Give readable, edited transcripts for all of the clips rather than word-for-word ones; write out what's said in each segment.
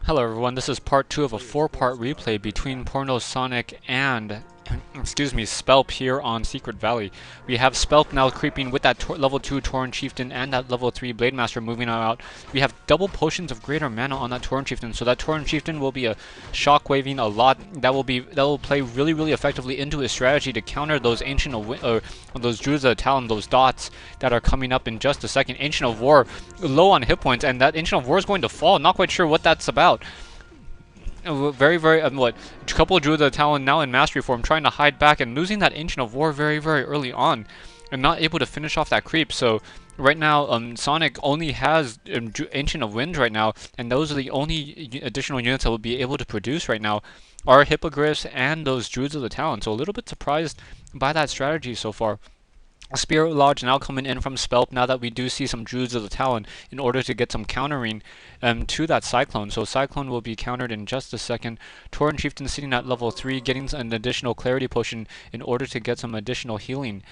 Hello everyone, this is part 2 of a 4-part replay between Pornosonik and, excuse me, Spelp here on Secret Valley. We have Spelp now creeping with that level 2 Tauren Chieftain and that level 3 Blade Master moving out. We have double potions of greater mana on that Tauren Chieftain, so that Tauren Chieftain will be a shockwaving a lot. That will play really effectively into his strategy to counter those those Druids of the Talon, those dots that are coming up in just a second. Ancient of War low on hit points, and that Ancient of War is going to fall. Not quite sure what that's about. Very, a couple of Druids of the Talon now in Mastery form trying to hide back and losing that Ancient of War very early on and not able to finish off that creep. So right now Sonic only has Ancient of Winds right now, and those are the only additional units that will be able to produce right now are Hippogriffs and those Druids of the Talon. So a little bit surprised by that strategy so far. Spirit Lodge now coming in from Spelp now that we do see some Druids of the Talon in order to get some countering to that Cyclone. So Cyclone will be countered in just a second. Tauren Chieftain sitting at level 3 getting an additional Clarity Potion in order to get some additional healing.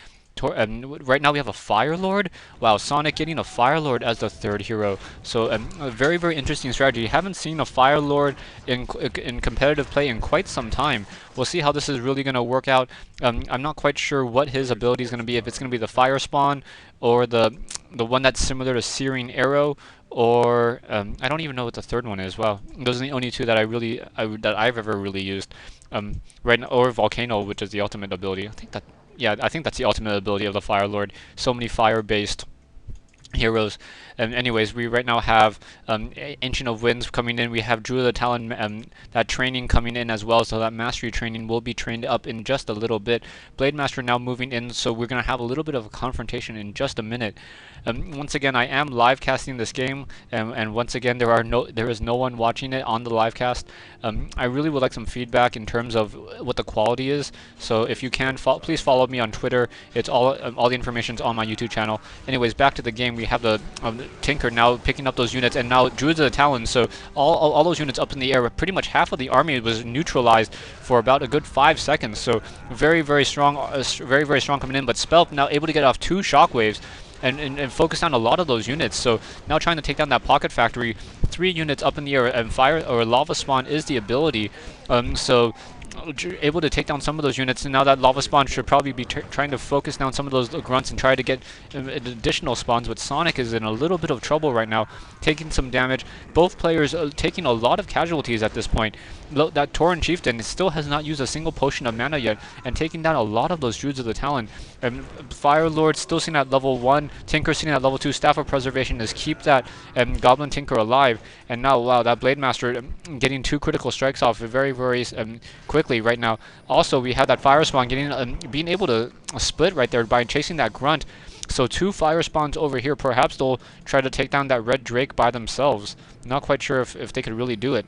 Right now we have a Fire Lord. Wow, Sonic getting a Fire Lord as the third hero. So a very interesting strategy. Haven't seen a Fire Lord in competitive play in quite some time. We'll see how this is really going to work out. I'm not quite sure what his ability is going to be. If it's going to be the Fire Spawn or the one that's similar to Searing Arrow, or I don't even know what the third one is. Wow, those are the only two that I've ever really used. Right now, or Volcano, which is the ultimate ability. I think that's the ultimate ability of the Fire Lord. So many fire-based heroes. Anyways, we right now have Ancient of Winds coming in. We have Druid of the Talon, that training coming in as well, so that Mastery training will be trained up in just a little bit. Blade Master now moving in, so we're going to have a little bit of a confrontation in just a minute. Once again, I am live casting this game, and once again, there is no one watching it on the live cast. I really would like some feedback in terms of what the quality is, so if you can, please follow me on Twitter. It's all the information's on my YouTube channel. Anyways, back to the game. We have the Tinker now picking up those units, and now Druids of the Talon, so all those units up in the air. Pretty much half of the army was neutralized for about a good 5 seconds, so very strong, very strong coming in. But Spelp now able to get off 2 shockwaves and focus down a lot of those units. So now trying to take down that Pocket Factory, 3 units up in the air, and Fire or Lava Spawn is the ability. So able to take down some of those units, and now that Lava Spawn should probably be trying to focus down some of those grunts and try to get additional spawns, but Sonic is in a little bit of trouble right now, taking some damage. Both players taking a lot of casualties at this point. That Tauren Chieftain still has not used a single potion of mana yet, and taking down a lot of those Druids of the Talon. Fire Lord still sitting at level 1, Tinker sitting at level 2, Staff of Preservation is keep that Goblin Tinker alive, and now, wow, that Blade Master getting 2 critical strikes off very quickly right now. Also, we have that Fire Spawn being able to split right there by chasing that Grunt. So 2 Fire Spawns over here. Perhaps they'll try to take down that Red Drake by themselves. Not quite sure if they could really do it.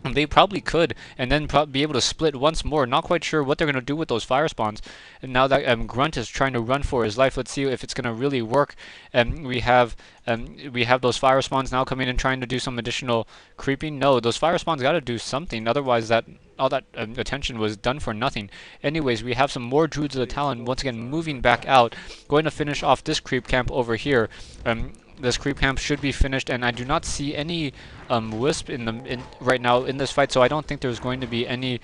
They probably could, and then be able to split once more. Not quite sure what they're going to do with those Fire Spawns. And now that Grunt is trying to run for his life, let's see if it's going to really work. We have those Fire Spawns now coming in trying to do some additional creeping. No, those Fire Spawns got to do something, otherwise all that attention was done for nothing. Anyways, we have some more Druids of the Talon once again moving back out, going to finish off this creep camp over here. This creep camp should be finished, and I do not see any Wisp right now in this fight, so I don't think there's going to be any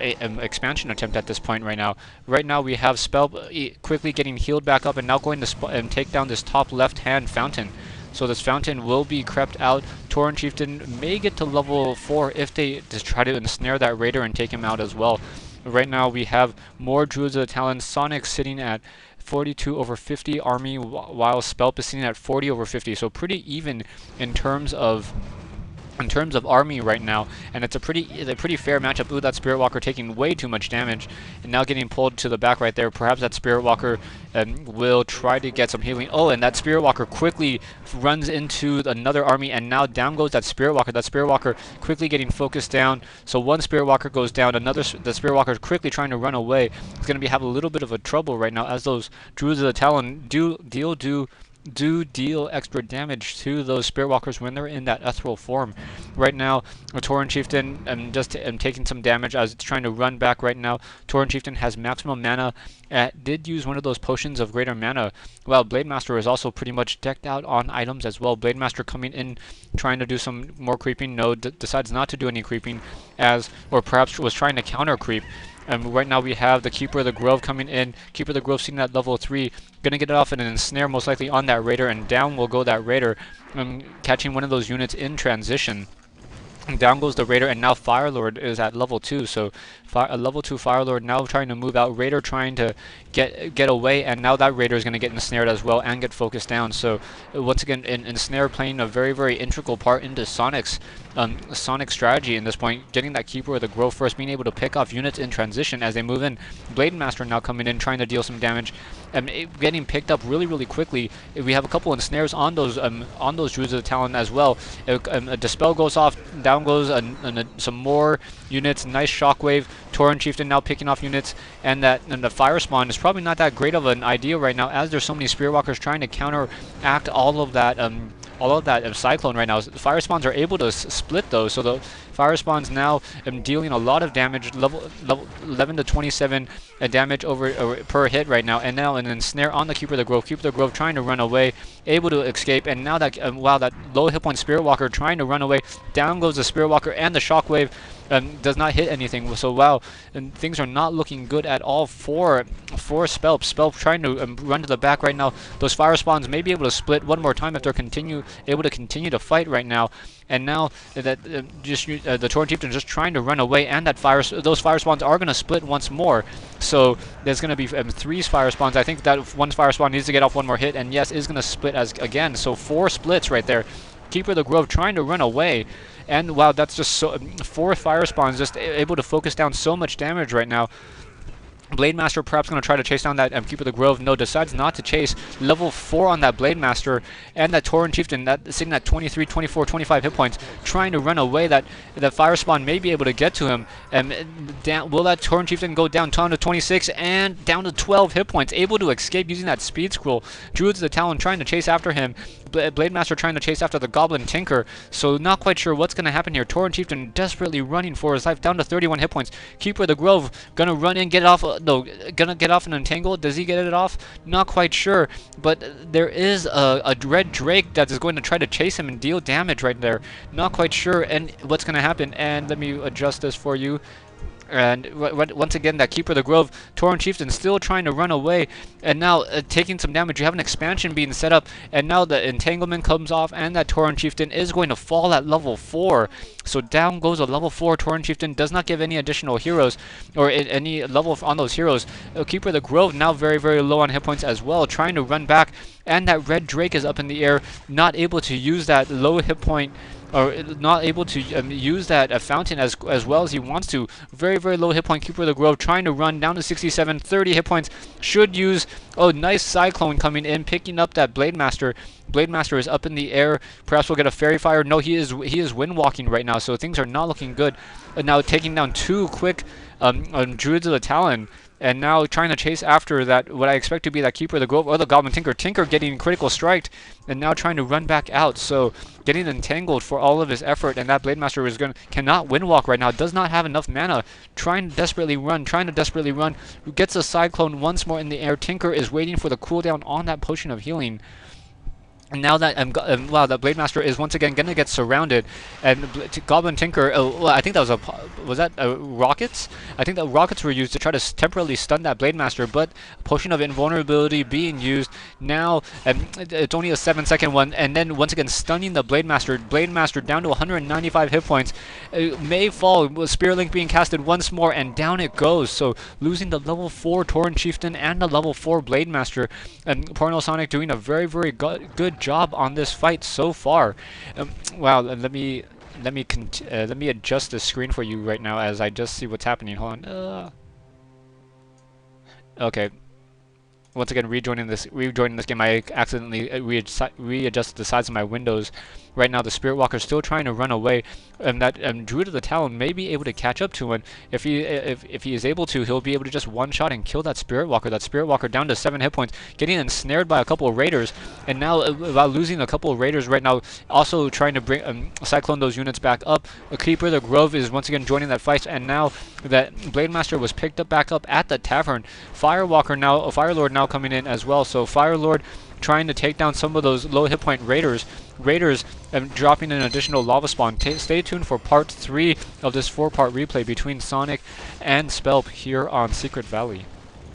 expansion attempt at this point right now. Right now we have Spelp quickly getting healed back up and now going to take down this top left-hand fountain. So this fountain will be crept out. Tauren Chieftain may get to level 4 if they just try to ensnare that Raider and take him out as well. Right now we have more Druids of the Talon. Sonic sitting at 42/50 army, while Spelp is sitting at 40/50. So pretty even in terms of army right now, and it's a pretty fair matchup. Ooh, that Spirit Walker taking way too much damage, and now getting pulled to the back right there. Perhaps that Spirit Walker will try to get some healing. Oh, and that Spirit Walker quickly runs into another army, and now down goes that Spirit Walker. That Spirit Walker quickly getting focused down. So one Spirit Walker goes down. The Spirit Walker is quickly trying to run away. It's going to have a little bit of a trouble right now as those Druids of the Talon do do deal extra damage to those Spirit Walkers when they're in that ethereal form. Right now, Tauren Chieftain just taking some damage as it's trying to run back right now. Tauren Chieftain has maximum mana. Did use one of those potions of greater mana. Well, Blade Master is also pretty much decked out on items as well. Blade Master coming in, trying to do some more creeping. No, decides not to do any creeping, or perhaps was trying to counter creep. Right now we have the Keeper of the Grove coming in. Keeper of the Grove sitting at level 3. Gonna get it off in an ensnare most likely on that Raider, and down will go that Raider, catching one of those units in transition. Down goes the Raider, and now Firelord is at level 2, so a level 2 Firelord now trying to move out, Raider trying to get away, and now that Raider is going to get ensnared as well and get focused down. So once again, Ensnare playing a very, very integral part into Sonic's Sonic strategy in this point, getting that Keeper of the Grove first, being able to pick off units in transition as they move in. Blade Master now coming in, trying to deal some damage, and getting picked up really, really quickly. We have a couple ensnares on those Druids of the Talon as well. A Dispel goes off, down goes some more units. Nice shockwave. Tauren Chieftain now picking off units, and the Fire Spawn is probably not that great of an idea right now, as there's so many Spirit Walkers trying to counteract all of that Cyclone right now. The Fire Spawns are able to split those, so the Fire Spawns now dealing a lot of damage, level 11 to 27 damage per hit right now, and now an ensnare on the Keeper of the Grove. Keeper of the Grove trying to run away, able to escape, and now that wow, that low hit point Spirit Walker trying to run away. Down goes the Spirit Walker, and the Shockwave does not hit anything. So wow, and things are not looking good at all for Spelp. Spelp trying to run to the back right now. Those Fire Spawns may be able to split one more time if they're able to continue to fight right now. And now that the Tauren Chieftain just trying to run away, and those Fire Spawns are going to split once more. So there's going to be 3 Fire Spawns. I think that one Fire Spawn needs to get off one more hit, and yes, is going to split again. So 4 splits right there. Keeper of the Grove trying to run away. And wow, that's just so 4 Fire Spawns just able to focus down so much damage right now. Blade Master perhaps going to try to chase down that Keeper of the Grove. No, decides not to chase. Level 4 on that Blade Master, and that Tauren Chieftain sitting at 23, 24, 25 hit points, trying to run away. That Fire Spawn may be able to get to him. Will that Tauren Chieftain go down to 26 and down to 12 hit points, able to escape using that Speed Scroll. Druids of the Talon trying to chase after him. Blade Master trying to chase after the Goblin Tinker, so not quite sure what's going to happen here. Tauren Chieftain desperately running for his life, down to 31 hit points. Keeper of the Grove gonna run in, get it off. No, gonna get off an Entangle. Does he get it off? Not quite sure, but there is a Red Drake that is going to try to chase him and deal damage right there. Not quite sure and what's going to happen, and let me adjust this for you. And once again, that Keeper of the Grove, Tauren Chieftain still trying to run away, and now taking some damage. You have an expansion being set up, and now the Entanglement comes off, and that Tauren Chieftain is going to fall at level 4. So down goes a level 4 Tauren Chieftain. Does not give any additional heroes, or any level on those heroes. Keeper of the Grove now very, very low on hit points as well, trying to run back, and that Red Drake is up in the air, not able to use that low hit point, or not able to use that fountain as well as he wants to. Very, very low hit point. Keeper of the Grove trying to run down to 67, 30 hit points. Should use, oh, nice Cyclone coming in, picking up that Blade Master. Blade Master is up in the air. Perhaps we'll get a Fairy Fire. No, he is wind walking right now, so things are not looking good. Now taking down 2 quick Druids of the Talon. And now trying to chase after that, what I expect to be that Keeper of the Grove, or the Goblin Tinker. Tinker getting critical striked, and now trying to run back out. So getting entangled for all of his effort, and that Blade Master cannot windwalk right now. Does not have enough mana. Trying to desperately run. Gets a Cyclone once more in the air. Tinker is waiting for the cooldown on that Potion of Healing. And now that wow, that Blade Master is once again gonna get surrounded, and Goblin Tinker. Well, I think that was that rockets? I think that rockets were used to try to temporarily stun that Blade Master, but Potion of Invulnerability being used now. It's only a 7-second one, and then once again stunning the Blade Master. Blade Master down to 195 hit points. May fall. Spirit Link being casted once more, and down it goes. So losing the level 4 Tauren Chieftain and the level 4 Blade Master. And Pornosonik doing a very, very good job on this fight so far. Wow, let me adjust the screen for you right now as I just see what's happening. Hold on. Okay. once again rejoining this game. I accidentally readjusted the size of my windows. Right now, the Spirit Walker's still trying to run away, and that Druid of the Talon may be able to catch up to him. If he is able to, he'll be able to just one-shot and kill that Spirit Walker. That Spirit Walker down to 7 hit points, getting ensnared by a couple of Raiders, and now while losing a couple of Raiders right now, also trying to bring cyclone those units back up. A Keeper, the Grove, is once again joining that fight, and now that Blade Master was picked up back up at the tavern. Firelord now coming in as well. So Firelord trying to take down some of those low hit point Raiders, dropping an additional lava spawn. Stay tuned for part 3 of this 4-part replay between Sonic and Spelp here on Secret Valley.